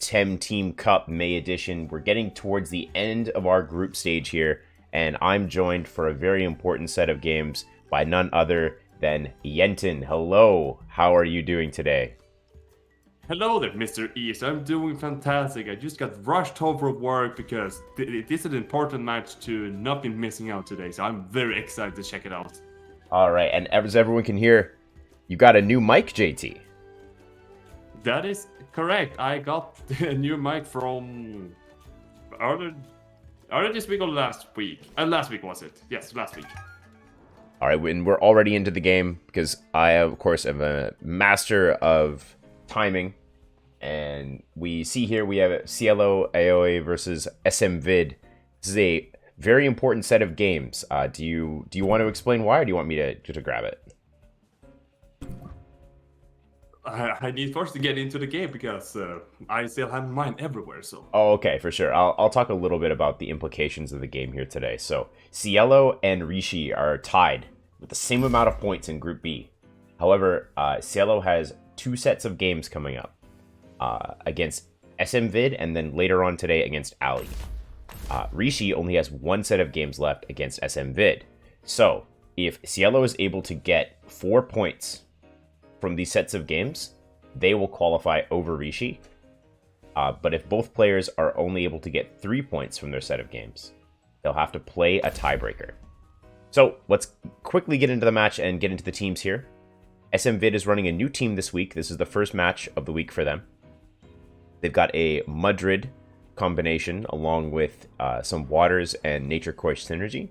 TemTeam Cup May edition. We're getting towards the end of our group stage here, and I'm joined for a very important set of games by none other than Jaentan. Hello, how are you doing today? Hello there, Mr. East. I'm doing fantastic. I just got rushed home from work because it is an important match to not be missing out today, so I'm very excited to check it out. All right, and as everyone can hear, you got a new mic, JT. That is correct. I got a new mic from earlier this week or last week. Last week was it? Yes, last week. All right, and we're already into the game because I, of course, am a master of timing. And we see here we have Cielo Aoi versus smvid. This is a very important set of games. Do you want to explain why, or do you want me to grab it? I need first to get into the game because I still have mine everywhere. So. Oh, okay, for sure. I'll talk a little bit about the implications of the game here today. So Cielo and Rishi are tied with the same amount of points in Group B. However, Cielo has two sets of games coming up. Against smvid, and then later on today against Ali. Rishi only has one set of games left against smvid. So, if Cielo is able to get 4 points from these sets of games, they will qualify over Rishi. But if both players are only able to get 3 points from their set of games, they'll have to play a tiebreaker. So, let's quickly get into the match and get into the teams here. smvid is running a new team this week. This is the first match of the week for them. They've got a Mudrid combination along with some Waters and Nature Koish synergy.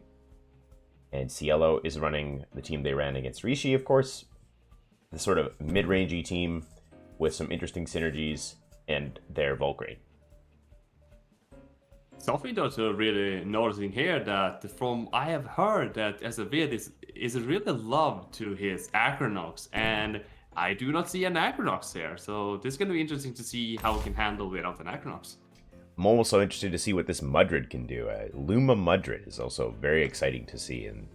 And Cielo is running the team they ran against Rishi, of course. The sort of mid-rangey team with some interesting synergies and their Volcrane. Something also really noticing here that from I have heard that smvid is really loved to his Acronox, and I do not see an Acronox here, so this is going to be interesting to see how it can handle without an Acronox. I'm also interested to see what this Mudrid can do. Luma Mudrid is also very exciting to see, and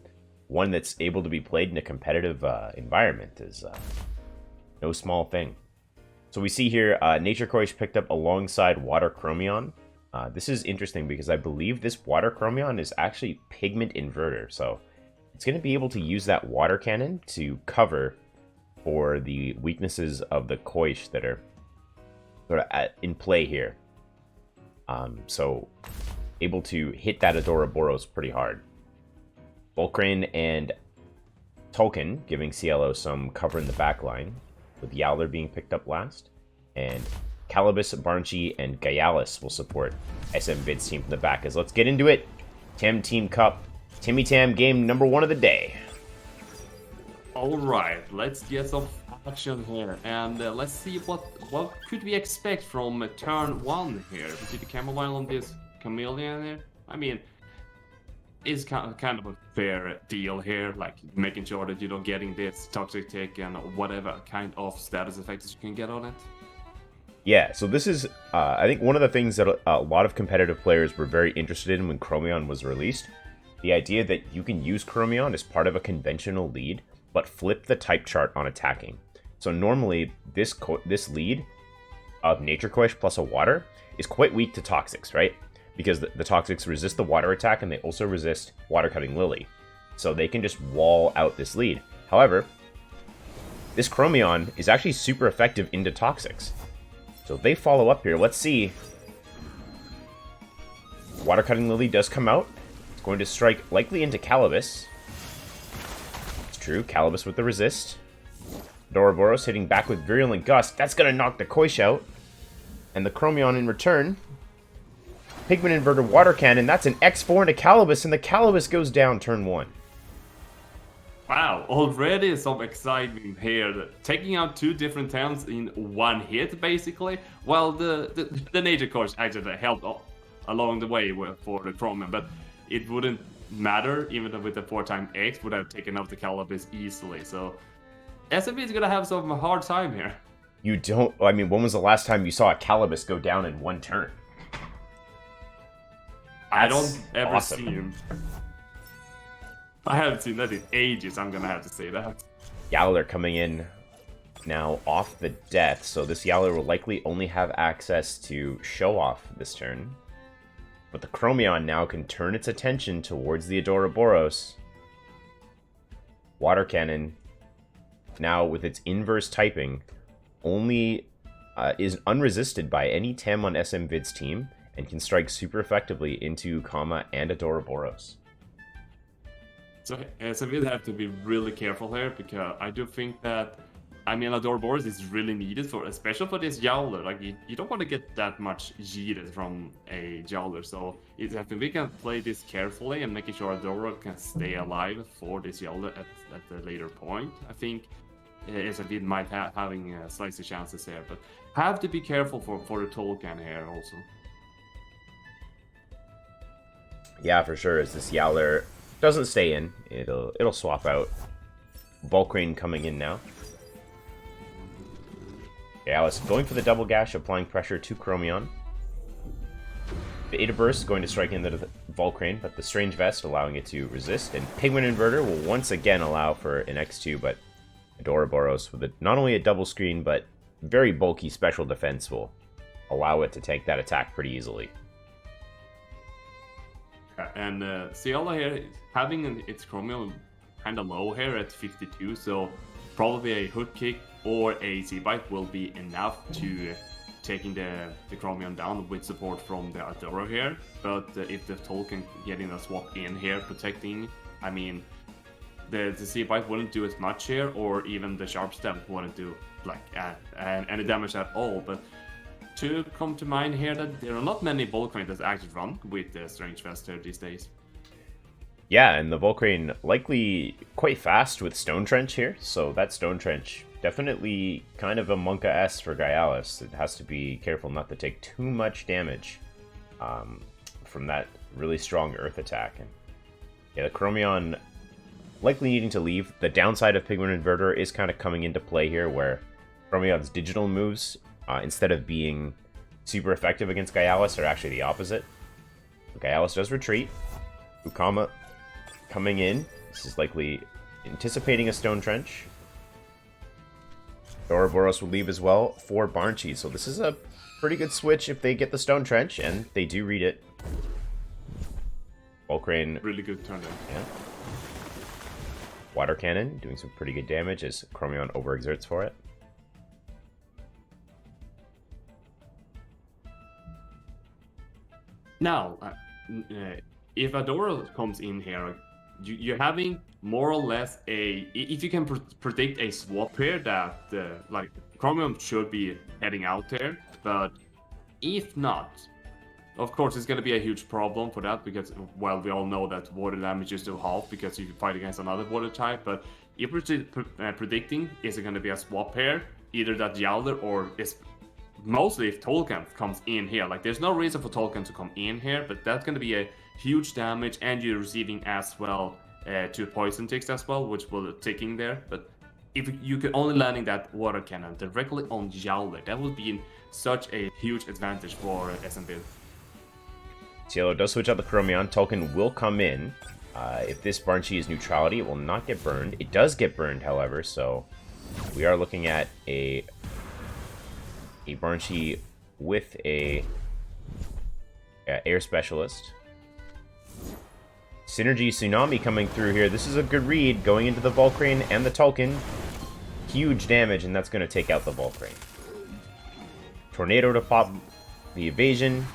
one that's able to be played in a competitive environment is no small thing. So we see here Nature Koish picked up alongside Water Chromion. This is interesting because I believe this Water Chromion is actually Pigment Inverter, so it's going to be able to use that Water Cannon to cover for the weaknesses of the Koish that are sort of in play here. So able to hit that Adoraboros pretty hard. Volcrane and Tolkien giving Cielo some cover in the back line, with Yowler being picked up last. And Calibus, Barnchi, and Gaialis will support smvid's team from the back. As let's get into it. TemTeam Cup, Timmy Tam game number 1 of the day. Alright, let's get some action here, and let's see what could we expect from turn 1 here. We see the Chamomile on this Chameleon here. I mean, it's kind of a fair deal here, like making sure that you don't getting this toxic tick and whatever kind of status effects you can get on it. Yeah, so this is, I think, one of the things that a lot of competitive players were very interested in when Chromion was released. The idea that you can use Chromion as part of a conventional lead, but flip the type chart on attacking. So normally, this lead of Nature Koish plus a Water is quite weak to Toxics, right? Because the Toxics resist the Water attack, and they also resist Water Cutting Lily. So they can just wall out this lead. However, this Chromion is actually super effective into Toxics. So if they follow up here, let's see. Water Cutting Lily does come out. It's going to strike likely into Calibus. True, Calibus with the resist. Doroboros hitting back with Virulent Gust. That's going to knock the Koish out. And the Chromion in return. Pigment Inverter Water Cannon. That's an X4 into Calibus, and the Calibus goes down turn 1. Wow, already some excitement here. Taking out 2 different towns in one hit, basically. Well, the Nature Koish actually helped along the way for the Chromion, but it wouldn't matter, even though with the 4x X would have taken out the Calibus easily. So smvid is gonna have some hard time here. You don't. I mean, when was the last time you saw a Calibus go down in one turn? I don't ever awesome. see him. I haven't seen that in ages. I'm gonna have to say that. Yowler coming in now off the death, so this Yowler will likely only have access to Show Off this turn. But the Chromion now can turn its attention towards the Adoraboros. Water Cannon, now with its inverse typing, only is unresisted by any Tem on smvid's team and can strike super effectively into Kama and Adoraboros. So smvid have to be really careful here, because I do think that, I mean, Adoraboros is really needed for, especially for this Yowler. Like, you don't want to get that much yeeted from a Yowler, so I think we can play this carefully and making sure Adora can stay alive for this Yowler at the later point. I think smvid might having slightly chances here, but have to be careful for the Tolkien here also. Yeah, for sure. As this Yowler doesn't stay in, it'll swap out. Volcrane coming in now. Yeah, Alice going for the double gash, applying pressure to Chromion. The Ada Burst going to strike into the Volcrane, but the Strange Vest allowing it to resist, and Pigment Inverter will once again allow for an X2, but Adoraboros with not only a double screen, but very bulky special defense will allow it to take that attack pretty easily. And Cielo here, having its Chromium kind of low here at 52, so probably a hook kick or a Z-Bite will be enough to taking the Chromium down with support from the Adora here. But if the Tolkien getting a swap in here, protecting, I mean, the Z-Bite wouldn't do as much here, or even the Sharp Step wouldn't do like any damage at all. But to come to mind here that there are not many Volcrane that actually run with the Strange Vest here these days. Yeah, and the Volcrane likely quite fast with Stone Trench here, so that Stone Trench definitely kind of a Monka S for Gaialis. It has to be careful not to take too much damage from that really strong Earth attack. And yeah, the Chromion likely needing to leave. The downside of Pigment Inverter is kind of coming into play here, where Chromion's digital moves, instead of being super effective against Gaialis, are actually the opposite. Gaialis does retreat. Ukama coming in. This is likely anticipating a Stone Trench. Adoraboros will leave as well for Barnchi, so this is a pretty good switch if they get the Stone Trench, and they do read it. Volcrane. Really good turn there. Yeah. Water Cannon doing some pretty good damage as Chromion overexerts for it. Now, if Adora comes in here, you're having more or less if you can predict a swap here that like Chromium should be heading out there, but if not, of course it's going to be a huge problem for that, because, well, we all know that water damage is still half because you can fight against another water type. But if we're predicting, is it going to be a swap here, either that Yowler or is mostly if Tolkien comes in here. Like, there's no reason for Tolkien to come in here, but that's going to be a huge damage, and you're receiving as well 2 poison ticks as well, which will ticking there. But if you could only landing that water cannon directly on Yowler, that would be such a huge advantage for smvid. Cielo does switch out the Chromion. Tolkien will come in. If this Barnchi is neutrality, it will not get burned. It does get burned, however, so we are looking at a Barnchi with a air specialist. Synergy Tsunami coming through here. This is a good read, going into the Volcrane and the Tolkien. Huge damage, and that's going to take out the Volcrane. Tornado to pop the evasion,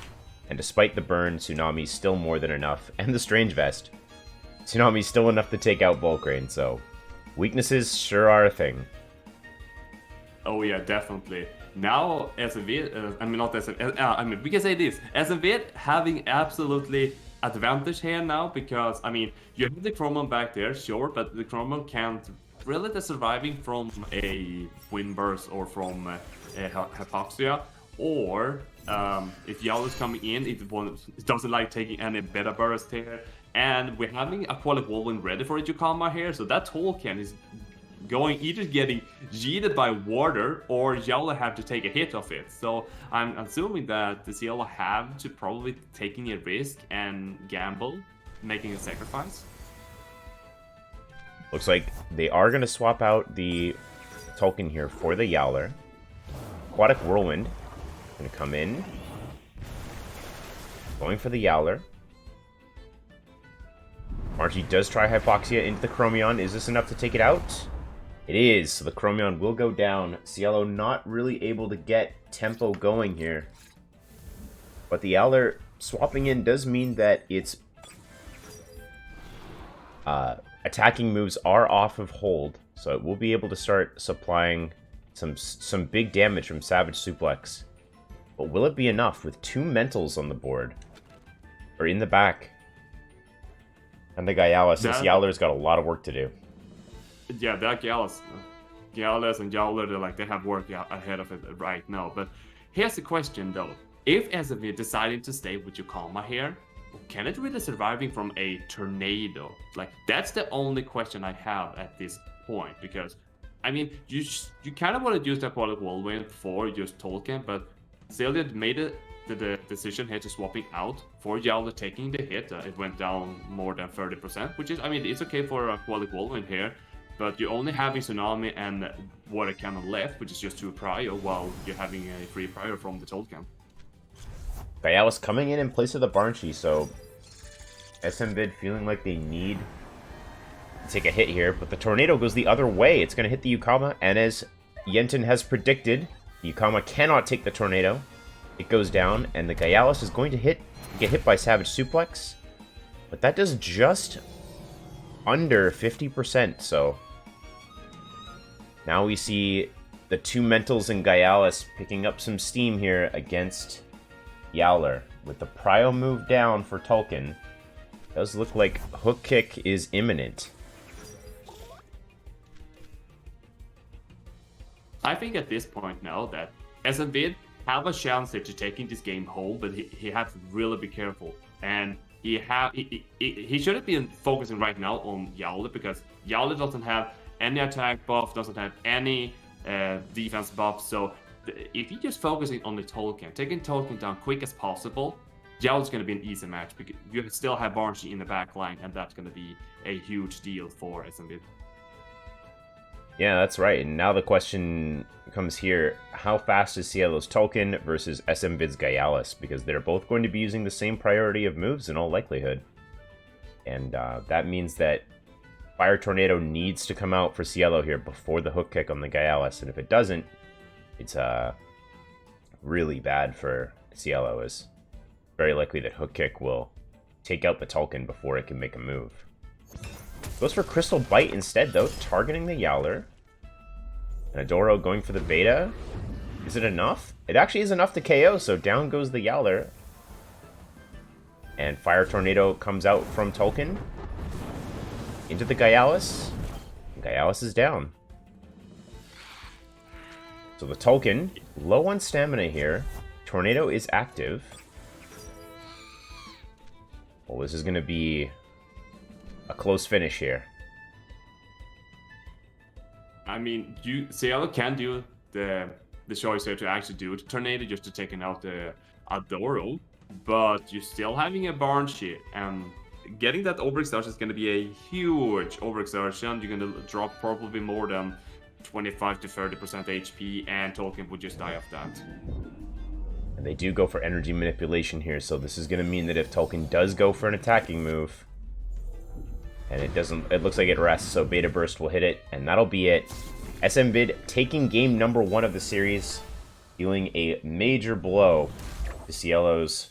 and despite the burn, Tsunami's still more than enough. And the Strange Vest. Tsunami's still enough to take out Volcrane, so weaknesses sure are a thing. Oh yeah, definitely. Now, SMV, we can say this, SMV having absolutely advantage here now, because, I mean, you have the Chromium back there, sure, but the Chromium can't really surviving from a Wind Burst or from Hypoxia, or if Yowler is coming in, it doesn't like taking any Beta Burst here, and we're having a Aquatic Whirlwind ready for Yukama here, so that Tolkien is going either getting yeeted by water or Yowler have to take a hit of it. So I'm assuming that the Cielo have to probably taking a risk and gamble, making a sacrifice. Looks like they are going to swap out the Tolkien here for the Yowler. Aquatic Whirlwind. Going to come in. Going for the Yowler. Margie does try Hypoxia into the Chromion. Is this enough to take it out? It is. So the Chromion will go down. Cielo not really able to get tempo going here. But the Yowler swapping in does mean that its attacking moves are off of hold. So it will be able to start supplying some big damage from Savage Suplex. But will it be enough with 2 mentals on the board? Or in the back? And the Gyalis. This Yowler's got a lot of work to do. Yeah, that Gyalis and Yowler, they have work ahead of it right now. But here's the question, though. If SMV decided to stay with Yukama here, can it really surviving from a tornado? That's the only question I have at this point. Because, I mean, you kind of want to use that Aquatic Whirlwind for just Tolkien, but Celia made the decision here to swapping out for Yowler taking the hit. It went down more than 30%, which is, I mean, it's okay for Aquatic Whirlwind here, but you're only having Tsunami and Water Cannon left, which is just 2 prior, while you're having a free prior from the Tolkien. Gyalis coming in place of the Banshee, so smvid feeling like they need to take a hit here, but the Tornado goes the other way. It's going to hit the Yukama, and as Jaentan has predicted, Yukama cannot take the Tornado. It goes down, and the Gyalis is going to get hit by Savage Suplex, but that does just under 50%, so now we see the 2 mentals in Gyalis picking up some steam here against Yowler. With the prio move down for Tolkien, does look like hook kick is imminent. I think at this point now that smvid have a chance to taking this game home, but he has to really be careful. And he shouldn't be focusing right now on Yowler, because Yowler doesn't have any attack buff, doesn't have any defense buff. So if he just focusing on the Tolkien, taking Tolkien down quick as possible, Yowler's going to be an easy match, because you still have Banshee in the back line, and that's going to be a huge deal for smvid. Yeah, that's right. And now the question comes here, how fast is Cielo's Tolkien versus smvid's Gyalis? Because they're both going to be using the same priority of moves in all likelihood. And that means that Fire Tornado needs to come out for Cielo here before the hook kick on the Gyalis. And if it doesn't, it's really bad for Cielo. It's very likely that hook kick will take out the Tolkien before it can make a move. Goes for Crystal Bite instead, though, targeting the Yowler. And Adoro going for the Beta. Is it enough? It actually is enough to KO, so down goes the Yowler. And Fire Tornado comes out from Tolkien. Into the Gyalis. Gyalis is down. So the Tolkien, low on stamina here. Tornado is active. Well, this is going to be a close finish here. I mean, Cielo can do the choice here to actually do the Tornado just to taking out the Adoro, but you're still having a Banshee, and getting that overexertion is going to be a huge overexertion. You're going to drop probably more than 25 to 30% HP, and Tolkien would just die of that. And they do go for energy manipulation here, so this is going to mean that if Tolkien does go for an attacking move, and it looks like it rests, so Beta Burst will hit it, and that'll be it. smvid taking game number 1 of the series, dealing a major blow to Cielo's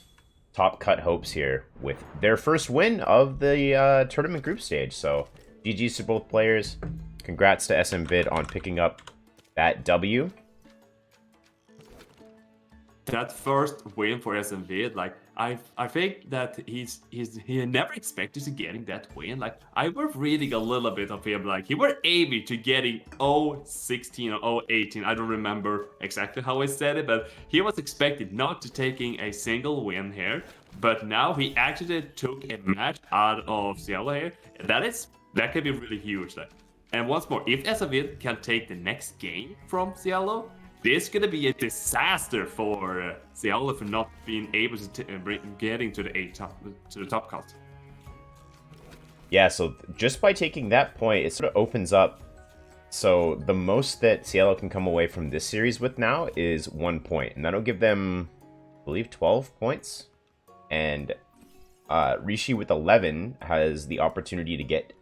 top cut hopes here with their first win of the tournament group stage. So GG's to both players. Congrats to smvid on picking up that W. That first win for smvid, I think that he never expected to getting that win. I was reading a little bit of him, he were aiming to getting 0-16 or 0-18. I don't remember exactly how I said it, but he was expected not to taking a single win here. But now he actually took a match out of Cielo here. That could be really huge. And once more, if smvid can take the next game from Cielo, this is going to be a disaster for Cielo for not being able to getting to the top cut. Yeah, so just by taking that point, it sort of opens up So the most that Cielo can come away from this series with now is 1 point, and that'll give them, I believe, 12 points. And Rishi with 11 has the opportunity to get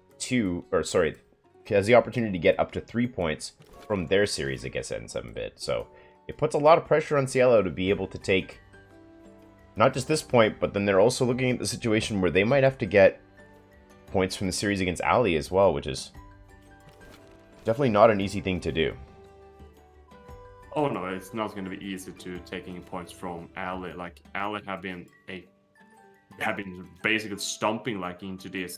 up to 3 points from their series against smvid. So it puts a lot of pressure on Cielo to be able to take not just this point, but then they're also looking at the situation where they might have to get points from the series against Ali as well, which is definitely not an easy thing to do. Oh no, it's not going to be easy to taking points from Ali. Like Ali have been basically stomping like into this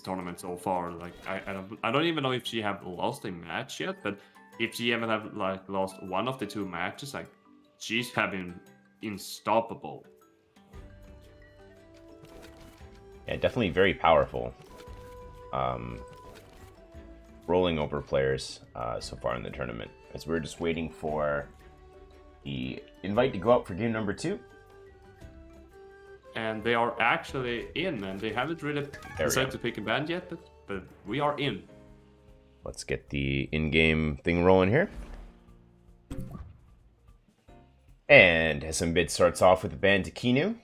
tournament so far. Like I don't even know if she have lost a match yet, but if she even have like lost one of the 2 matches, like she's having unstoppable. Yeah, definitely very powerful. Rolling over players so far in the tournament. As we're just waiting for the invite to go out for game number 2. And they are actually in, and they haven't really decided to pick a band yet, but we are in. Let's get the in-game thing rolling here. And smvid starts off with the band Takinu.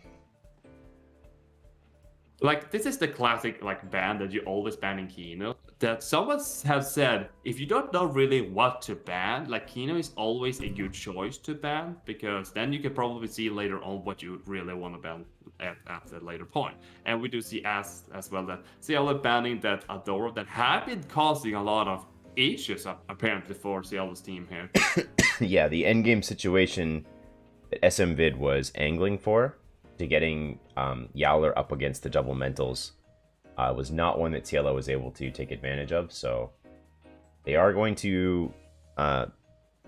Like, this is the classic, like, band that you always ban in Kino. That someone has said, if you don't know really what to ban, like, Kino is always a good choice to ban, because then you can probably see later on what you really want to ban at a later point. And we do see as well that Cielo banning that Adoro that have been causing a lot of issues, apparently, for Cielo's team here. Yeah, the endgame situation that smvid was angling for, to getting Yowler up against the double mentals, was not one that Cielo was able to take advantage of, so they are going to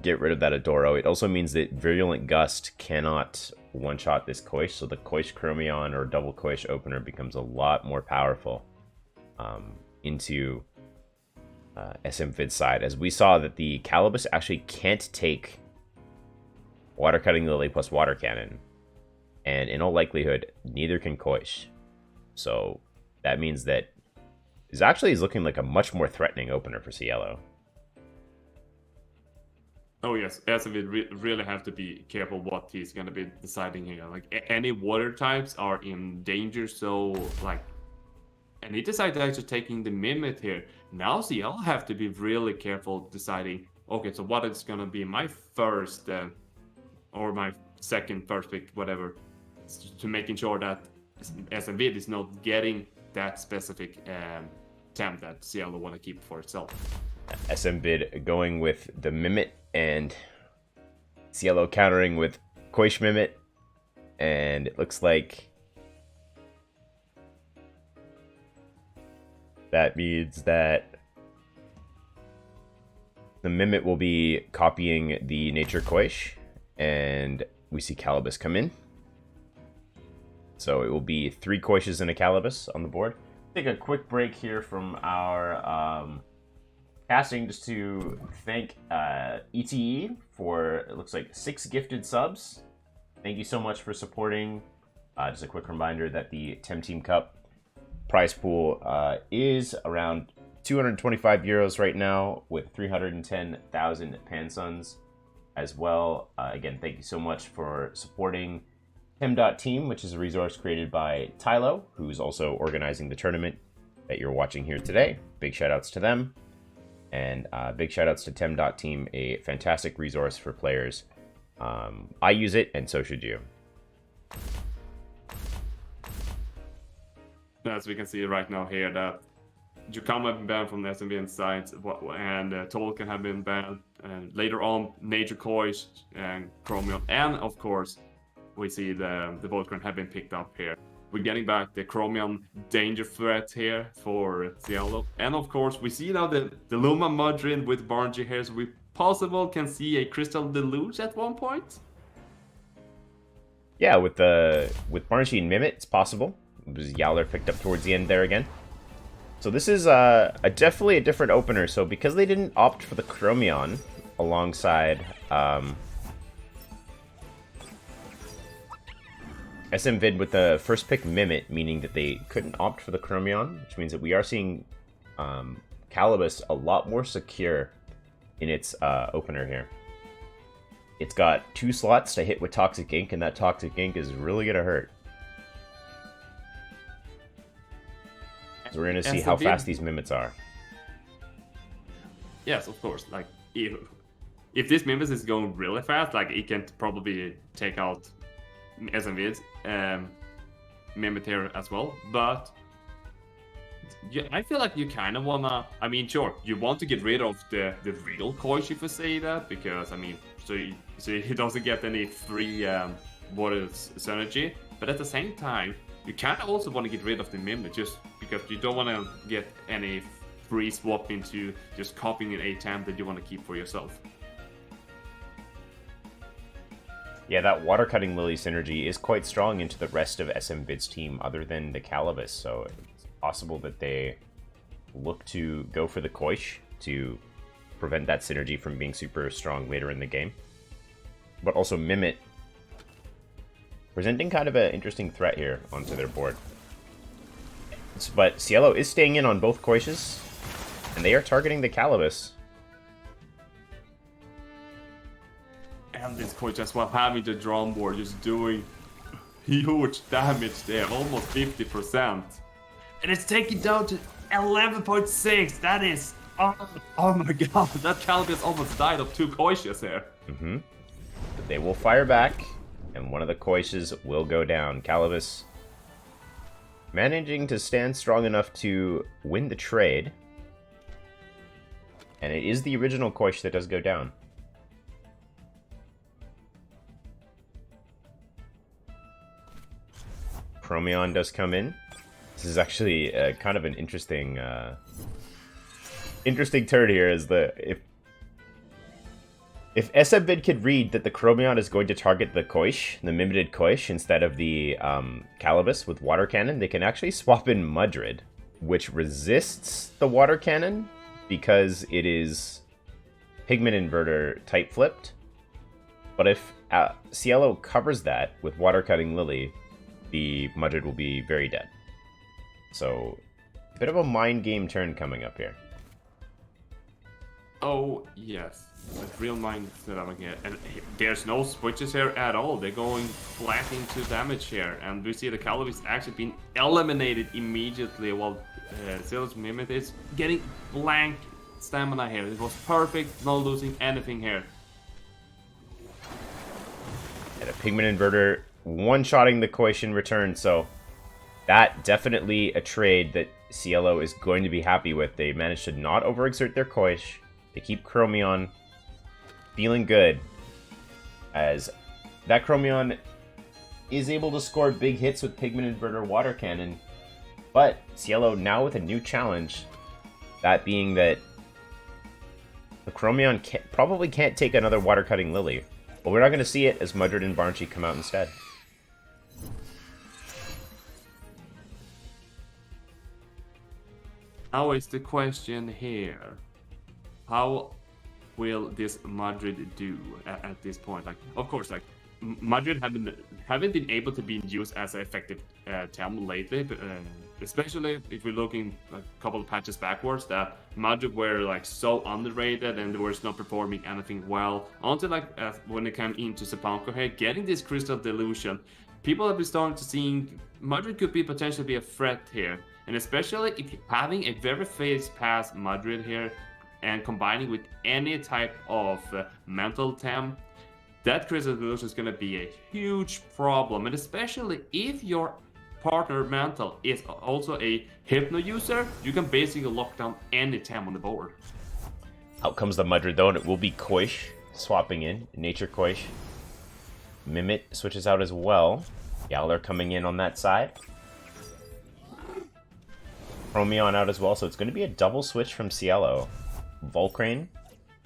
get rid of that Adoro. It also means that Virulent Gust cannot one-shot this Koish, so the Koish Chromion or double Koish opener becomes a lot more powerful into smvid's side, as we saw that the Calibus actually can't take Water Cutting Lily plus Water Cannon. And in all likelihood, neither can Koish. So that means that this actually is looking like a much more threatening opener for Cielo. Oh yes, smvid really have to be careful what he's going to be deciding here. Like any water types are in danger, so like, and he decided actually taking the Mimit here. Now Cielo have to be really careful deciding, okay, so what is going to be my first or my second first pick, whatever, to making sure that smvid is not getting that specific temp that Cielo want to keep for itself. smvid going with the Mimit, and Cielo countering with Koish Mimit, and it looks like that means that the Mimit will be copying the Nature Koish, and we see Calibus come in. So it will be 3 Koishes and a Calibus on the board. Take a quick break here from our casting just to thank ETE for, it looks like, 6 gifted subs. Thank you so much for supporting. Just a quick reminder that the TemTeam Cup prize pool is around 225 euros right now, with 310,000 Pansuns as well. Again, thank you so much for supporting TemTeam, which is a resource created by Tylo, who's also organizing the tournament that you're watching here today. Big shout outs to them. And big shout outs to TemTeam, a fantastic resource for players. I use it, and so should you. As we can see right now here, that Jukama have been banned from the smvid side, and Tolkien have been banned. And later on, Nature Koish and Chromium, and of course, we see the Volcran have been picked up here. We're getting back the Chromium danger threat here for Cielo. And of course, we see now the Luma Mudrin with Barngy here, so we possible can see a Crystal Deluge at one point. Yeah, with Barngy and Mimit, it's possible. It was Yowler picked up towards the end there again. So this is definitely a different opener. So because they didn't opt for the Chromion alongside smvid with the first pick Mimit, meaning that they couldn't opt for the Chromion, which means that we are seeing Calibus a lot more secure in its opener here. It's got 2 slots to hit with Toxic Ink, and that Toxic Ink is really going to hurt. So we're going to see how fast these Mimics are. Yes, of course. Like, if this Mimic is going really fast, like, it can probably take out smvid's Mimic here as well. But yeah, I feel like you kind of wanna. I mean, sure, you want to get rid of the real Koish, if you say that, because I mean, so he doesn't get any free water synergy. But at the same time, you kind of also want to get rid of the Mimic, just because you don't want to get any free swap into just copying an ATEM that you want to keep for yourself. Yeah, that Water Cutting Lily synergy is quite strong into the rest of smvid's team, other than the Calibus, so it's possible that they look to go for the Koish to prevent that synergy from being super strong later in the game. But also Mimic presenting kind of an interesting threat here onto their board. But Cielo is staying in on both Koishes, and they are targeting the Calibus. And this Koish as well, having the drum board, just doing huge damage there, almost 50%. And it's taken down to 11.6. That is, oh my god, that Calibus almost died of 2 Koishes here. But they will fire back, and one of the Koishes will go down. Calibus managing to stand strong enough to win the trade. And it is the original Koish that does go down. Chromion does come in. This is actually kind of an interesting turn here. Is if smvid could read that the Chromion is going to target the Koish, the Mimited Koish, instead of the Calibus with Water Cannon, they can actually swap in Mudrid, which resists the Water Cannon because it is Pigment Inverter type flipped. But if Cielo covers that with Water Cutting Lily, the Mudrid will be very dead. So, a bit of a mind game turn coming up here. Oh, yes. A real mind setup here. And there's no switches here at all. They're going flat into damage here. And we see the Calibus actually being eliminated immediately while Cielo's Mimic is getting blank stamina here. It was perfect, not losing anything here. And a Pigment Inverter one-shotting the Koish in return, so that definitely a trade that Cielo is going to be happy with. They managed to not overexert their Koish. They keep Chromion feeling good, as that Chromion is able to score big hits with Pigment Inverter Water Cannon. But Cielo now with a new challenge, that being that the Chromion probably can't take another Water Cutting Lily. But we're not going to see it as Mudrid and Barnchy come out instead. Now is the question here. How will this Mudrid do at this point? Like, of course, like Mudrid haven't been able to be used as an effective TEM lately, especially if we're looking like a couple of patches backwards. That Mudrid were like so underrated and they were not performing anything well until like when it came into Sapanko here, getting this Crystal Delusion. People have been starting to see Mudrid could be potentially be a threat here. And especially if you're having a very fast pass Mudrid here and combining with any type of mental TEM, that Crystal Delusion is going to be a huge problem. And especially if your partner mental is also a Hypno user, you can basically lock down any TEM on the board. Out comes the Mudrid though, and it will be Koish swapping in. Nature Koish. Mimic switches out as well. Galar coming in on that side. Chromion out as well, so it's going to be a double switch from Cielo. Volcrane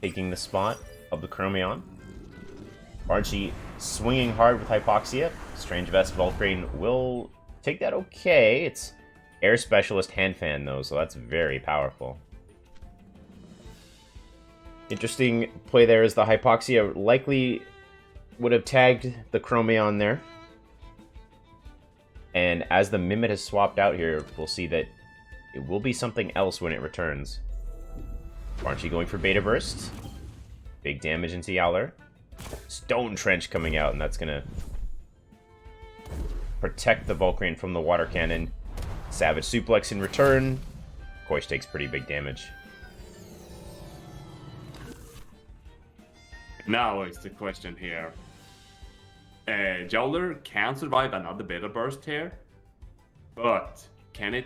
taking the spot of the Chromion. Barnchy swinging hard with Hypoxia. Strange Vest Volcrane will take that okay. It's Air Specialist Hand Fan though, so that's very powerful. Interesting play there is the Hypoxia likely would have tagged the Chromion there. And as the Mimic has swapped out here, we'll see that it will be something else when it returns. Barnchy going for Beta Burst. Big damage into Yowler. Stone Trench coming out, and that's going to protect the Volcrane from the Water Cannon. Savage Suplex in return. Koish takes pretty big damage. Now is the question here. Jowler can survive another Beta Burst here, but can it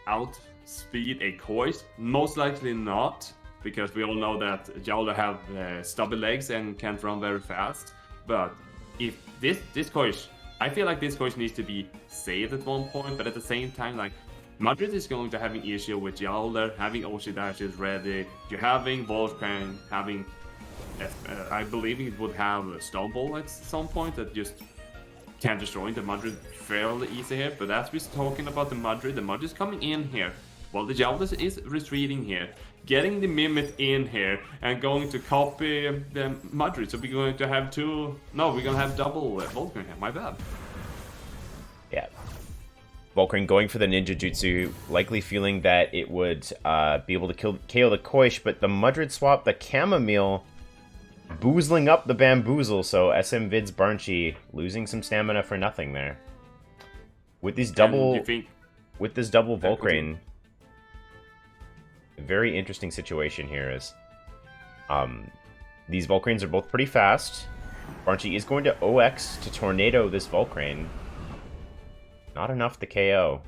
outspeed a Koish? Most likely not, because we all know that Jowler have stubby legs and can't run very fast. But if this Koish, I feel like this Koish needs to be saved at one point, but at the same time, like, Madrid is going to have an issue with Jowler, having Oshi dashes ready, you're having Volcrane, having I believe it would have a Stone Ball at some point that just can destroy the Madrid fairly easy here. But as we're talking about the Madrid is coming in here, while the Jowler is retreating here, getting the Mimit in here, and going to copy the Madrid. So we're going to have we're going to have double Volcrane here, my bad. Yeah. Volcrane going for the Ninja Jutsu, likely feeling that it would be able to KO the Koish, but the Madrid swap, the Chamomile, boozling up the Bamboozle, so smvid's Barnchy losing some stamina for nothing there. With this double Volcrane, a very interesting situation here is these Volcranes are both pretty fast. Barnchy is going to OX to Tornado this Volcrane. Not enough to KO.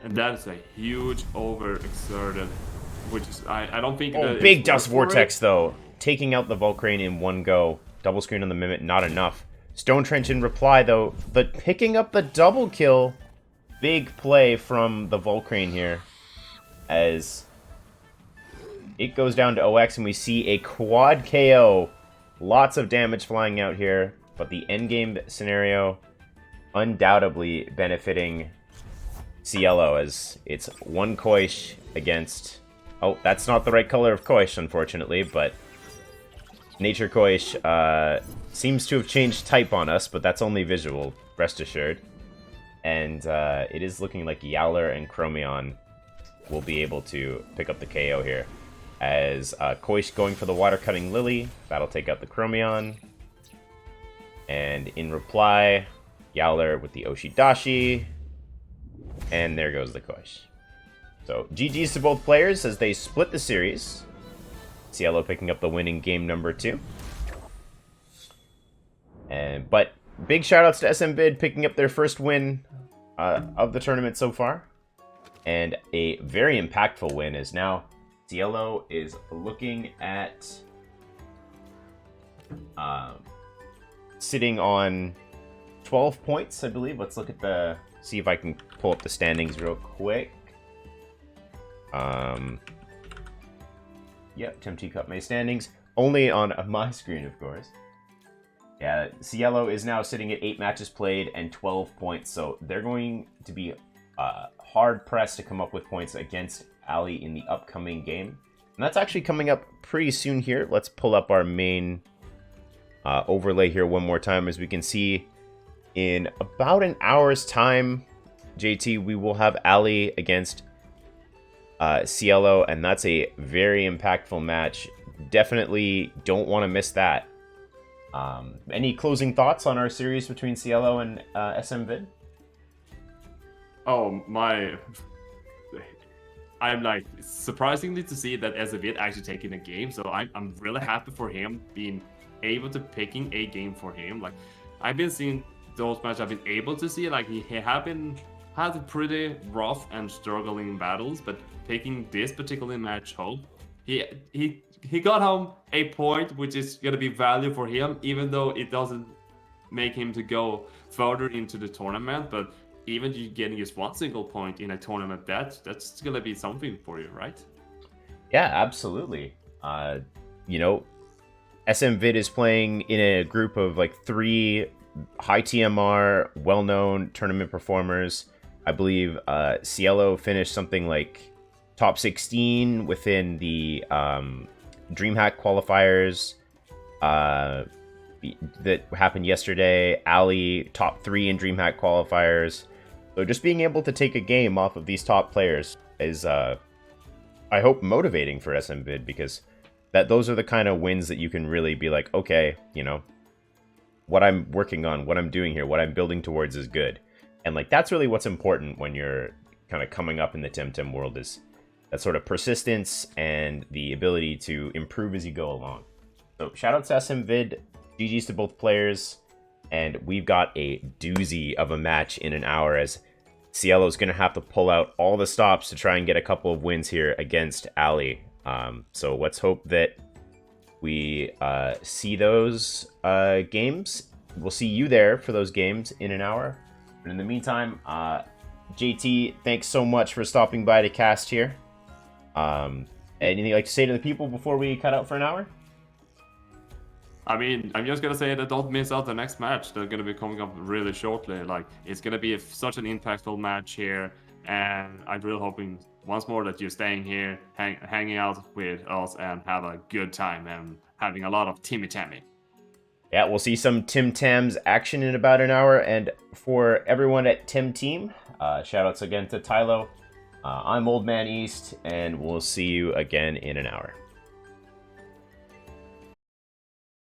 And that is a huge overexerted, which is I don't think. Oh, big Dust Vortex though, taking out the Volcrane in one go. Double screen on the Mimit, not enough. Stone Trench in reply though, but picking up the double kill. Big play from the Volcrane here, as it goes down to OX and we see a quad KO. Lots of damage flying out here, but the endgame scenario undoubtedly benefiting Cielo, as it's one Koish against... Oh, that's not the right color of Koish, unfortunately, but Nature Koish seems to have changed type on us, but that's only visual, rest assured. And it is looking like Yowler and Chromion will be able to pick up the KO here. As Koish going for the Water Cutting Lily, that'll take out the Chromion. And in reply, Yowler with the Oshidashi. And there goes the Koish. So GG's to both players as they split the series. Cielo picking up the win in game number 2. But big shoutouts to smvid picking up their first win of the tournament so far. And a very impactful win is now Cielo is looking at sitting on 12 points, I believe. Let's look at see if I can pull up the standings real quick. Yep, TemTeam cut my standings. Only on my screen, of course. Yeah, Cielo is now sitting at 8 matches played and 12 points, so they're going to be hard-pressed to come up with points against Ali in the upcoming game. And that's actually coming up pretty soon here. Let's pull up our main overlay here one more time. As we can see, in about an hour's time, JT, we will have Ali against Cielo, and that's a very impactful match. Definitely don't want to miss that. Any closing thoughts on our series between Cielo and smvid? Oh, I'm like surprisingly to see that smvid actually taking a game, so I'm really happy for him being able to picking a game for him. Like, I've been seeing those matches I've been able to see, like he had pretty rough and struggling battles, but taking this particular match home, he got home a point which is gonna be value for him, even though it doesn't make him to go further into the tournament. But even you getting just one single point in a tournament, that's gonna be something for you, right? Yeah, absolutely. You know, smvid is playing in a group of like 3 high TMR, well-known tournament performers. I believe Cielo finished something like top 16 within the DreamHack qualifiers that happened yesterday. Ali top 3 in DreamHack qualifiers. So just being able to take a game off of these top players is, I hope, motivating for smvid, because those are the kind of wins that you can really be like, okay, you know, what I'm working on, what I'm doing here, what I'm building towards is good. And like that's really what's important when you're kind of coming up in the TemTeam world, is that sort of persistence and the ability to improve as you go along. So shout out to smvid, GG's to both players, and we've got a doozy of a match in an hour, as Cielo's going to have to pull out all the stops to try and get a couple of wins here against Ali. So let's hope that we see those games. We'll see you there for those games in an hour. But in the meantime, JT, thanks so much for stopping by to cast here. Anything you'd like to say to the people before we cut out for an hour? I mean, I'm just gonna say that don't miss out the next match. They're gonna be coming up really shortly. Like, it's gonna be such an impactful match here, and I'm really hoping once more that you're staying here, hanging out with us, and have a good time and having a lot of Timmy Tammy. Yeah, we'll see some TemTeam's action in about an hour, and for everyone at TemTeam, shoutouts again to Tylo. I'm Old Man East, and we'll see you again in an hour.